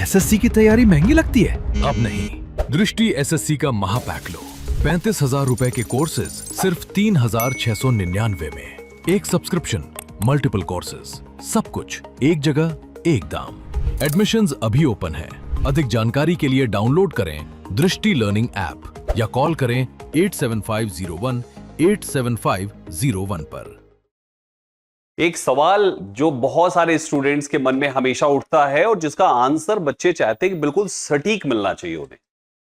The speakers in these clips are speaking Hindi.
एसएससी की तैयारी महंगी लगती है? अब नहीं, दृष्टि एसएससी का महापैक लो। 35,000 रुपए के कोर्सेज सिर्फ 3,699 में। एक सब्सक्रिप्शन, मल्टीपल कोर्सेज, सब कुछ एक जगह, एक दाम। एडमिशंस अभी ओपन है। अधिक जानकारी के लिए डाउनलोड करें दृष्टि लर्निंग ऐप या कॉल करें 87501 87501 पर। एक सवाल जो बहुत सारे स्टूडेंट्स के मन में हमेशा उठता है और जिसका आंसर बच्चे चाहते हैं कि बिल्कुल सटीक मिलना चाहिए उन्हें।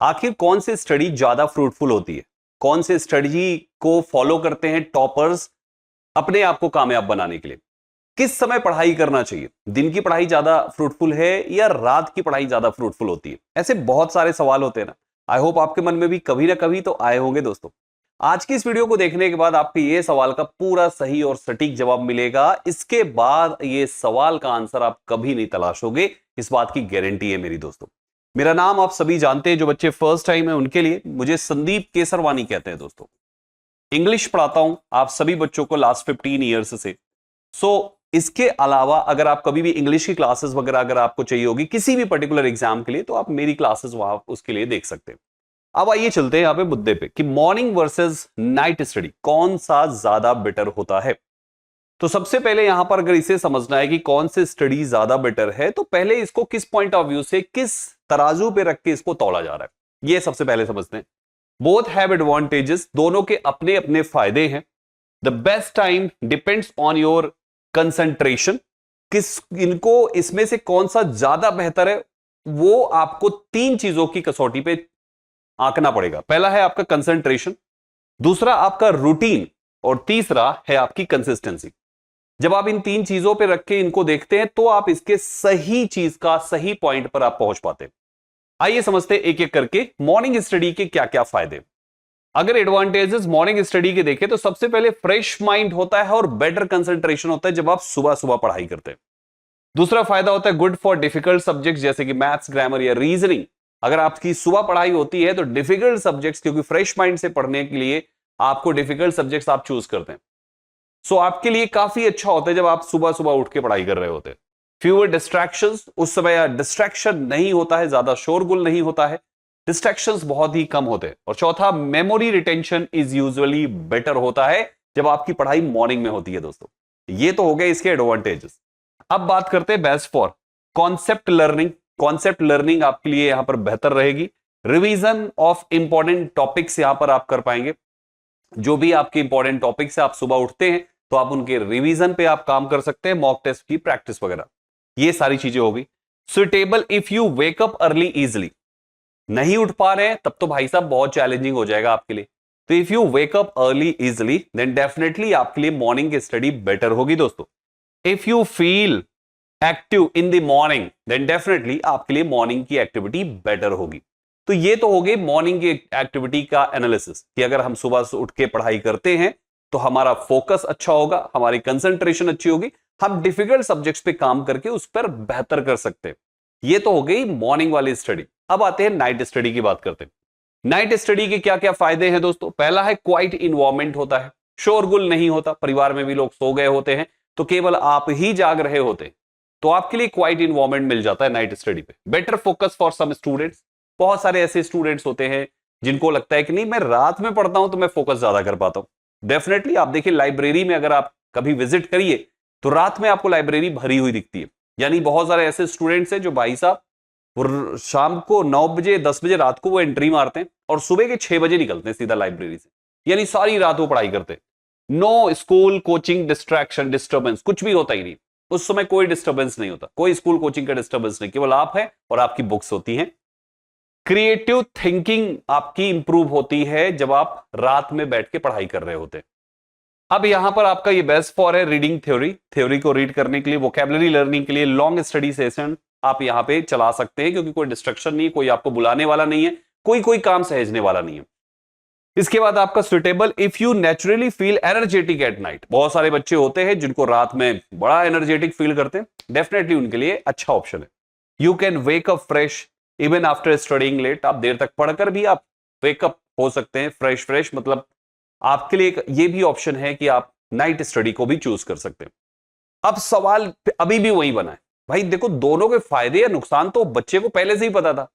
आखिर कौन सी स्टडी ज्यादा फ्रूटफुल होती है? कौन से स्टडी को फॉलो करते हैं टॉपर्स अपने आप को कामयाब बनाने के लिए? किस समय पढ़ाई करना चाहिए? दिन की पढ़ाई ज्यादा फ्रूटफुल है या रात की पढ़ाई ज्यादा फ्रूटफुल होती है? ऐसे बहुत सारे सवाल होते हैं ना। आई होप आपके मन में भी कभी ना कभी तो आए होंगे दोस्तों। आज की इस वीडियो को देखने के बाद आपके ये सवाल का पूरा सही और सटीक जवाब मिलेगा। इसके बाद ये सवाल का आंसर आप कभी नहीं तलाशोगे, इस बात की गारंटी है मेरी दोस्तों। मेरा नाम आप सभी जानते हैं, जो बच्चे फर्स्ट टाइम है उनके लिए मुझे संदीप केसरवानी कहते हैं दोस्तों। इंग्लिश पढ़ाता हूं आप सभी बच्चों को लास्ट 15 ईयर्स से। इसके अलावा अगर आप कभी भी इंग्लिश की क्लासेस वगैरह अगर आपको चाहिए होगी किसी भी पर्टिकुलर एग्जाम के लिए, तो आप मेरी क्लासेस वहां उसके लिए देख सकते हैं। अब आइए चलते हैं यहां पे मुद्दे पे कि मॉर्निंग वर्सेस नाइट स्टडी कौन सा ज्यादा बेटर होता है। तो सबसे पहले यहां पर अगर इसे समझना है कि कौन से स्टडी ज्यादा बेटर है, तो पहले इसको किस पॉइंट ऑफ व्यू से, किस तराजू पे रख के इसको तौला जा रहा है, ये सबसे पहले समझते हैं। बोथ हैव एडवांटेजेस, दोनों के अपने अपने फायदे हैं। The best time depends on your concentration. इनको इसमें से कौन सा ज्यादा बेहतर है वो आपको 3 चीजों की कसौटी पे आंकना पड़ेगा। पहला है आपका कंसंट्रेशन, दूसरा आपका रूटीन और तीसरा है आपकी कंसिस्टेंसी। जब आप इन 3 चीजों पे रख के इनको देखते हैं तो आप इसके सही चीज का सही पॉइंट पर आप पहुंच पाते हैं। आइए समझते हैं एक एक करके मॉर्निंग स्टडी के क्या क्या फायदे। अगर एडवांटेजेस मॉर्निंग स्टडी के देखें तो सबसे पहले फ्रेश माइंड होता है और बेटर कंसंट्रेशन होता है जब आप सुबह सुबह पढ़ाई करते हैं। दूसरा फायदा होता है गुड फॉर डिफिकल्ट सब्जेक्ट्स जैसे कि मैथ्स, ग्रामर या रीजनिंग। अगर आपकी सुबह पढ़ाई होती है तो डिफिकल्ट सब्जेक्ट्स, क्योंकि फ्रेश माइंड से पढ़ने के लिए आपको डिफिकल्ट सब्जेक्ट्स आप चूज करते हैं, सो आपके लिए काफी अच्छा होता है जब आप सुबह सुबह उठ के पढ़ाई कर रहे होते हैं। फ्यूअर डिस्ट्रैक्शंस, उस समय डिस्ट्रैक्शन नहीं होता है, ज्यादा शोरगुल नहीं होता है, डिस्ट्रैक्शंस बहुत ही कम होते हैं। और चौथा, memory retention is usually better होता है जब आपकी पढ़ाई मॉर्निंग में होती है दोस्तों। ये तो हो गए इसके एडवांटेजेस। अब बात करते हैं best for concept learning. Concept learning आपके लिए यहां पर बेहतर रहेगी। रिवीजन ऑफ इंपॉर्टेंट टॉपिक्स यहां पर आप कर पाएंगे। जो भी आपके इंपॉर्टेंट टॉपिक्स है, आप सुबह उठते हैं तो आप उनके रिवीजन पे आप काम कर सकते हैं, मॉक टेस्ट की प्रैक्टिस वगैरह, ये सारी चीजें होगी। Suitable if you wake up early easily. नहीं उठ पा रहे हैं तब तो भाई साहब बहुत चैलेंजिंग हो जाएगा आपके लिए। तो if you wake up early easily then definitely आपके लिए मॉर्निंग की स्टडी बेटर होगी दोस्तों। If you feel active in the morning then definitely आपके लिए मॉर्निंग की एक्टिविटी बेटर होगी। तो ये तो हो गई मॉर्निंग की एक्टिविटी का एनालिसिस कि अगर हम सुबह से उठ के पढ़ाई करते हैं तो हमारा फोकस अच्छा होगा, हमारी कंसंट्रेशन अच्छी होगी, हम डिफिकल्ट सब्जेक्ट्स पे काम करके उस पर बेहतर कर सकते हैं। ये तो हो गई मॉर्निंग वाली स्टडी। अब आते हैं नाइट स्टडी की बात करते हैं। नाइट स्टडी के क्या क्या फायदे हैं दोस्तों? पहला है क्वाइट इन्वायरमेंट होता है, शोरगुल नहीं होता, परिवार में भी लोग सो गए होते हैं तो केवल आप ही जाग रहे होते हैं, तो आपके लिए क्वाइट इन्वायरमेंट मिल जाता है नाइट स्टडी पे। Better focus for some students, बहुत सारे ऐसे स्टूडेंट्स होते हैं जिनको लगता है कि नहीं मैं रात में पढ़ता हूं तो मैं फोकस ज्यादा कर पाता हूं। डेफिनेटली आप देखिए लाइब्रेरी में अगर आप कभी विजिट करिए तो रात में आपको लाइब्रेरी भरी हुई दिखती है। यानी बहुत सारे ऐसे स्टूडेंट्स हैं जो भाई साहब शाम को 9 बजे 10 बजे रात को वो एंट्री मारते हैं और सुबह के 6 बजे निकलते हैं सीधा लाइब्रेरी से, यानी सारी रात वो पढ़ाई करते हैं। No school coaching distraction disturbance, कुछ भी होता ही नहीं उस समय, कोई डिस्टर्बेंस नहीं होता, कोई स्कूल कोचिंग का डिस्टर्बेंस नहीं, केवल आप हैं और आपकी बुक्स होती हैं। क्रिएटिव थिंकिंग आपकी इंप्रूव होती है जब आप रात में बैठ के पढ़ाई कर रहे होते हैं। अब यहां पर आपका ये बेस्ट फॉर है रीडिंग थ्योरी। थ्योरी को रीड करने के लिए, वोकैबुलरी लर्निंग के लिए लॉन्ग स्टडी सेशन आप यहां पे चला सकते हैं, क्योंकि कोई डिस्ट्रक्शन नहीं है, कोई आपको बुलाने वाला नहीं है, कोई काम सहेजने वाला नहीं है। इसके बाद आपका suitable if you naturally feel energetic at night. बहुत सारे बच्चे होते हैं जिनको रात में बड़ा एनर्जेटिक फील करते हैं, डेफिनेटली उनके लिए अच्छा ऑप्शन है। You can wake up fresh even after studying late. आप देर तक पढ़कर भी आप वेकअप हो सकते हैं फ्रेश मतलब आपके लिए ये भी ऑप्शन है कि आप नाइट स्टडी को भी चूज कर सकते हैं। अब सवाल अभी भी वही बना है, भाई देखो, दोनों के फायदे या नुकसान तो बच्चे को पहले से ही पता था।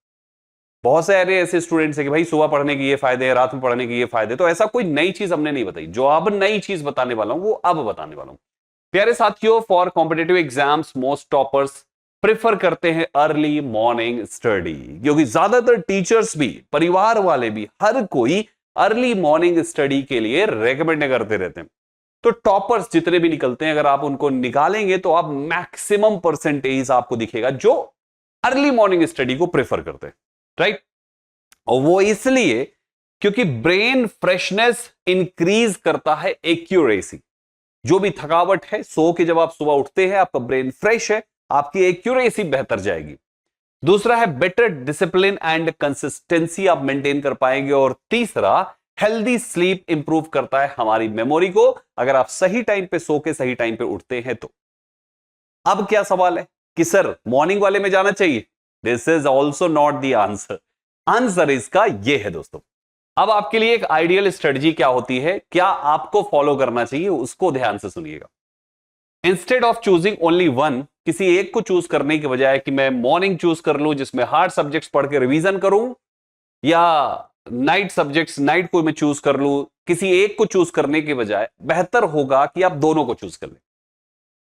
बहुत सारे ऐसे स्टूडेंट्स हैं कि भाई सुबह पढ़ने के ये फायदे हैं, रात में पढ़ने के ये फायदे। तो ऐसा कोई नई चीज हमने नहीं बताई। जो अब नई चीज बताने वाला हूं वो अब बताने वाला हूं। प्यारे साथियों, for competitive exams most toppers prefer करते हैं अर्ली मॉर्निंग स्टडी, क्योंकि ज्यादातर टीचर्स भी, परिवार वाले भी, हर कोई अर्ली मॉर्निंग स्टडी के लिए रेकमेंड करते रहते हैं। तो टॉपर्स जितने भी निकलते हैं, अगर आप उनको निकालेंगे तो आप मैक्सिमम परसेंटेज आपको दिखेगा जो अर्ली मॉर्निंग स्टडी को प्रेफर करते हैं, राइट। और वो इसलिए क्योंकि ब्रेन फ्रेशनेस इंक्रीज करता है एक्यूरेसी। जो भी थकावट है, सो के जब आप सुबह उठते हैं आपका ब्रेन फ्रेश है, आपकी एक्यूरेसी बेहतर जाएगी। दूसरा है बेटर डिसिप्लिन एंड कंसिस्टेंसी आप मेंटेन कर पाएंगे। और तीसरा, हेल्दी स्लीप इंप्रूव करता है हमारी मेमोरी को, अगर आप सही टाइम पे सो के सही टाइम पे उठते हैं तो। अब क्या सवाल है कि सर मॉर्निंग वाले में जाना चाहिए? This is also not the answer. Answer इसका यह है दोस्तों। अब आपके लिए एक आइडियल स्ट्रेटजी क्या होती है, क्या आपको फॉलो करना चाहिए, उसको ध्यान से सुनिएगा। Instead of choosing only one, किसी एक को चूज करने के बजाय कि मैं मॉर्निंग चूज कर लूं जिसमें हार्ड सब्जेक्ट्स पढ़ के रिवीजन करूं, या नाइट सब्जेक्ट्स, नाइट को मैं चूज कर लूं, किसी एक को चूज करने के बजाय बेहतर होगा कि आप दोनों को चूज कर लें।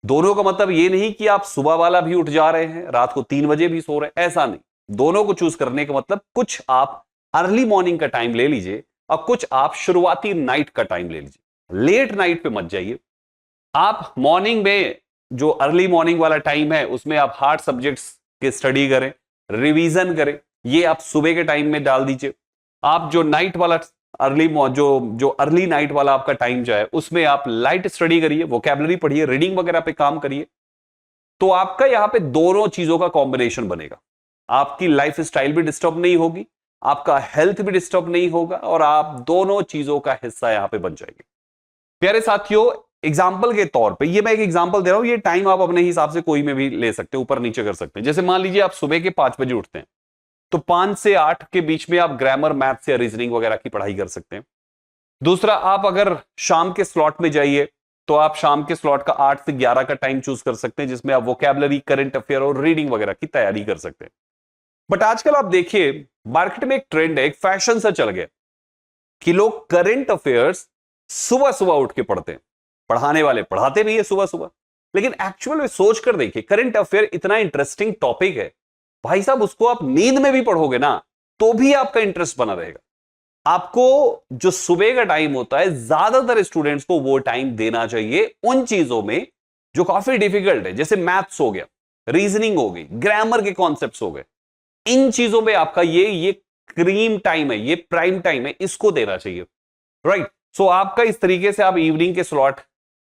दोनों का मतलब ये नहीं कि आप सुबह वाला भी उठ जा रहे हैं, रात को 3 बजे भी सो रहे हैं, ऐसा नहीं। दोनों को चूज करने का मतलब कुछ आप अर्ली मॉर्निंग का टाइम ले लीजिए और कुछ आप शुरुआती नाइट का टाइम ले लीजिए। लेट नाइट पे मत जाइए। आप मॉर्निंग में जो अर्ली मॉर्निंग वाला टाइम है उसमें आप हार्ड सब्जेक्ट्स के स्टडी करें, रिवीजन करें, ये आप सुबह के टाइम में डाल दीजिए। आप जो नाइट वाला जो अर्ली नाइट वाला आपका टाइम जो है उसमें आप लाइट स्टडी करिए, वोकैबुलरी पढ़िए, रीडिंग वगैरह पे काम करिए। तो आपका यहां पे दोनों चीजों का कॉम्बिनेशन बनेगा। आपकी लाइफ स्टाइल भी डिस्टर्ब नहीं होगी, आपका हेल्थ भी डिस्टर्ब नहीं होगा, और आप दोनों चीजों का हिस्सा यहां पे बन जाएंगे। प्यारे साथियों, एग्जाम्पल के तौर पे, ये मैं एक एग्जाम्पल दे रहा हूं, ये टाइम आप अपने हिसाब से कोई में भी ले सकते हैं, ऊपर नीचे कर सकते हैं। जैसे मान लीजिए आप सुबह के 5 बजे उठते हैं, तो 5 से 8 के बीच में आप ग्रामर, मैथ्स या रीजनिंग वगैरह की पढ़ाई कर सकते हैं। दूसरा, आप अगर शाम के स्लॉट में जाइए तो आप शाम के स्लॉट का 8 से 11 का टाइम चूज कर सकते हैं, जिसमें आप वोकैबुलरी, करंट अफेयर और रीडिंग वगैरह की तैयारी कर सकते हैं। बट आजकल आप देखिए मार्केट में एक ट्रेंड है, एक फैशन सा चल गया कि लोग करंट अफेयर्स सुबह सुबह उठ के पढ़ते हैं। पढ़ाने वाले पढ़ाते भी है सुबह सुबह, लेकिन एक्चुअल में सोच कर देखिए, करंट अफेयर इतना इंटरेस्टिंग टॉपिक है भाई साहब, उसको आप नींद में भी पढ़ोगे ना तो भी आपका इंटरेस्ट बना रहेगा। आपको जो सुबह का टाइम होता है, ज्यादातर स्टूडेंट्स को वो टाइम देना चाहिए उन चीजों में जो काफी डिफिकल्ट है, जैसे मैथ्स हो गया, रीजनिंग हो गई, ग्रामर के कॉन्सेप्ट्स हो गए। इन चीजों में आपका ये क्रीम टाइम है, ये प्राइम टाइम है, इसको देना चाहिए, राइट। सो आपका इस तरीके से आप इवनिंग के स्लॉट,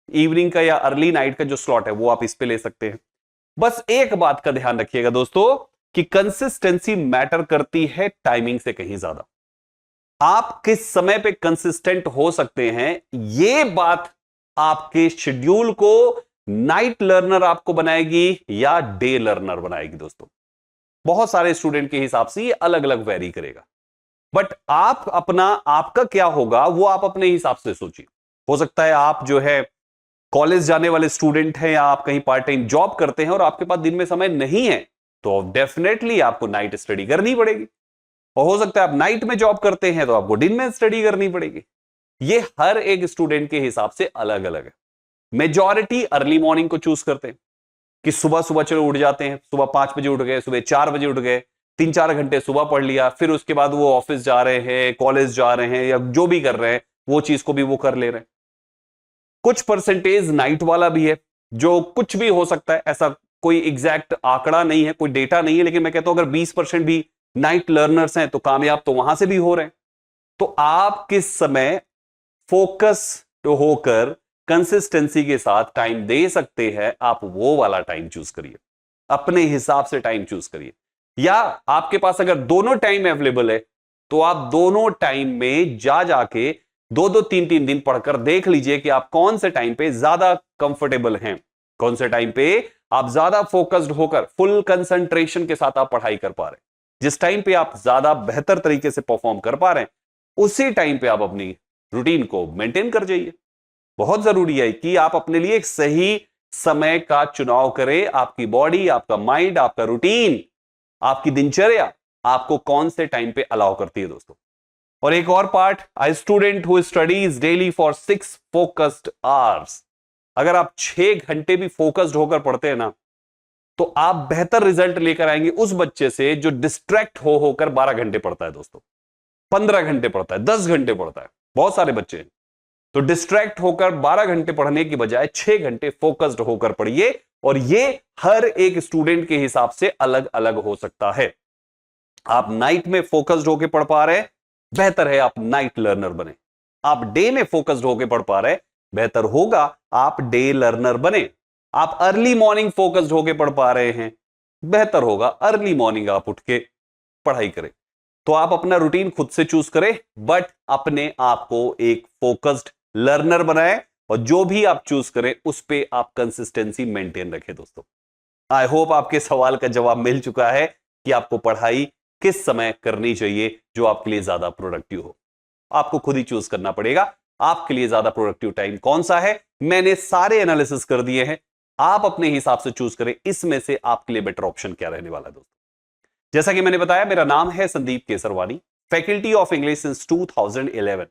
इवनिंग का या अर्ली नाइट का जो स्लॉट है वो आप इस पे ले सकते हैं। बस एक बात का ध्यान रखिएगा दोस्तों कि कंसिस्टेंसी मैटर करती है टाइमिंग से कहीं ज्यादा। आप किस समय पे कंसिस्टेंट हो सकते हैं, ये बात आपके शेड्यूल को नाइट लर्नर आपको बनाएगी या डे लर्नर बनाएगी दोस्तों। बहुत सारे स्टूडेंट के हिसाब से ये अलग अलग वेरी करेगा, बट आपका क्या होगा वो आप अपने हिसाब से सोचिए। हो सकता है आप जो है कॉलेज जाने वाले स्टूडेंट हैं, या आप कहीं पार्ट टाइम जॉब करते हैं और आपके पास दिन में समय नहीं है, तो डेफिनेटली आपको नाइट स्टडी करनी पड़ेगी। और हो सकता है आप नाइट में जॉब करते हैं तो आपको दिन में स्टडी करनी पड़ेगी। ये हर एक स्टूडेंट के हिसाब से अलग अलग है। मेजॉरिटी अर्ली मॉर्निंग को चूज करते हैं कि सुबह सुबह चलो उठ जाते हैं, सुबह 5 बजे उठ गए, सुबह 4 बजे उठ गए, 3-4 घंटे सुबह पढ़ लिया, फिर उसके बाद वो ऑफिस जा रहे हैं, कॉलेज जा रहे हैं, या जो भी कर रहे हैं वो चीज को भी वो कर ले रहे हैं। कुछ परसेंटेज नाइट वाला भी है, जो कुछ भी हो सकता है, ऐसा कोई एग्जैक्ट आंकड़ा नहीं है, कोई डेटा नहीं है, लेकिन मैं कहता हूं अगर 20% भी नाइट लर्नर्स हैं तो कामयाब तो वहां से भी हो रहे हैं। तो आप किस समय फोकस होकर कंसिस्टेंसी के साथ टाइम दे सकते हैं, आप वो वाला टाइम चूज करिए, अपने हिसाब से टाइम चूज करिए। या आपके पास अगर दोनों टाइम अवेलेबल है तो आप दोनों टाइम में जाके 2-2, 3-3 दिन पढ़कर देख लीजिए कि आप कौन से टाइम पे ज्यादा कंफर्टेबल हैं, कौन से टाइम पे आप ज्यादा फोकस्ड होकर फुल कंसंट्रेशन के साथ आप पढ़ाई कर पा रहे हैं। जिस टाइम पे आप ज्यादा बेहतर तरीके से परफॉर्म कर पा रहे हैं, उसी टाइम पे आप अपनी रूटीन को मेंटेन कर जाइए। बहुत जरूरी है कि आप अपने लिए एक सही समय का चुनाव करें। आपकी बॉडी, आपका माइंड, आपका रूटीन, आपकी दिनचर्या आपको कौन से टाइम पे अलाउ करती है दोस्तों। और एक और part, I student who studies daily for 6 focused hours. अगर आप 6 घंटे भी फोकस्ड होकर पढ़ते हैं ना, तो आप बेहतर रिजल्ट लेकर आएंगे उस बच्चे से जो डिस्ट्रैक्ट होकर 12 घंटे पढ़ता है दोस्तों, 15 घंटे पढ़ता है, 10 घंटे पढ़ता है। बहुत सारे बच्चे हैं तो डिस्ट्रैक्ट होकर 12 घंटे पढ़ने की बजाय 6 घंटे फोकस्ड होकर पढ़िए। और ये हर एक स्टूडेंट के हिसाब से अलग अलग हो सकता है। आप नाइट में फोकस्ड होकर पढ़ पा रहे हैं, बेहतर है आप नाइट लर्नर बने। आप डे में फोकस्ड होकर पढ़ पा रहे हैं, बेहतर होगा आप डे लर्नर बने। आप अर्ली मॉर्निंग फोकस्ड होकर पढ़ पा रहे हैं, बेहतर होगा अर्ली मॉर्निंग आप उठ के पढ़ाई करें। तो आप अपना रूटीन खुद से चूज करें, बट अपने आप को एक फोकस्ड लर्नर बनाएं और जो भी आप चूज करें उस पे आप कंसिस्टेंसी मेंटेन रखें दोस्तों। आई होप आपके सवाल का जवाब मिल चुका है कि आपको पढ़ाई किस समय करनी चाहिए जो आपके लिए ज्यादा प्रोडक्टिव हो। आपको खुद ही चूज करना पड़ेगा आपके लिए ज्यादा प्रोडक्टिव टाइम कौन सा है। मैंने सारे एनालिसिस कर दिए हैं, आप अपने हिसाब से चूज करें इसमें से आपके लिए बेटर ऑप्शन क्या रहने वाला है दोस्तों। जैसा कि मैंने बताया, मेरा नाम है Sandeep Kesarwani, faculty of English since 2011।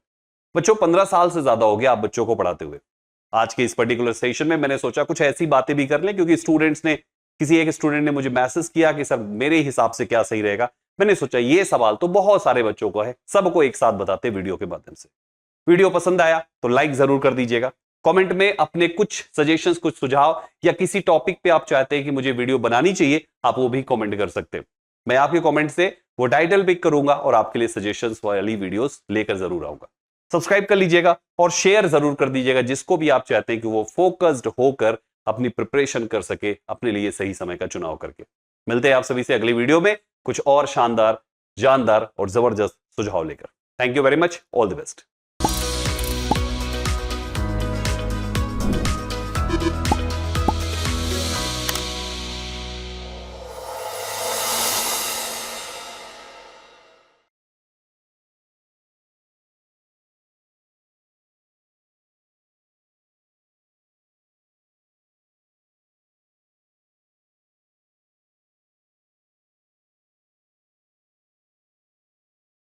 बच्चों 15 साल से ज्यादा हो गया आप बच्चों को पढ़ाते हुए। आज के इस पर्टिकुलर सेशन में मैंने सोचा कुछ ऐसी बातें भी कर लें, क्योंकि स्टूडेंट्स ने, किसी एक स्टूडेंट ने मुझे मैसेज किया कि सर मेरे हिसाब से क्या सही रहेगा। मैंने सोचा ये सवाल तो बहुत सारे बच्चों को है, सबको एक साथ बताते वीडियो के माध्यम से। वीडियो पसंद आया तो लाइक जरूर कर दीजिएगा। कमेंट में अपने कुछ सजेशंस, कुछ सुझाव या किसी टॉपिक पे आप चाहते हैं कि मुझे वीडियो बनानी चाहिए, आप वो भी कमेंट कर सकते हैं। मैं आपके कमेंट से वो टाइटल पिक करूंगा और आपके लिए सजेशंस वाली वीडियोस लेकर जरूर आऊंगा। सब्सक्राइब कर लीजिएगा और शेयर जरूर कर दीजिएगा जिसको भी आप चाहते हैं कि वो फोकस्ड होकर अपनी प्रिपरेशन कर सके, अपने लिए सही समय का चुनाव करके। मिलते हैं आप सभी से अगली वीडियो में कुछ और शानदार, जानदार और जबरदस्त सुझाव लेकर। Thank you very much, all the best.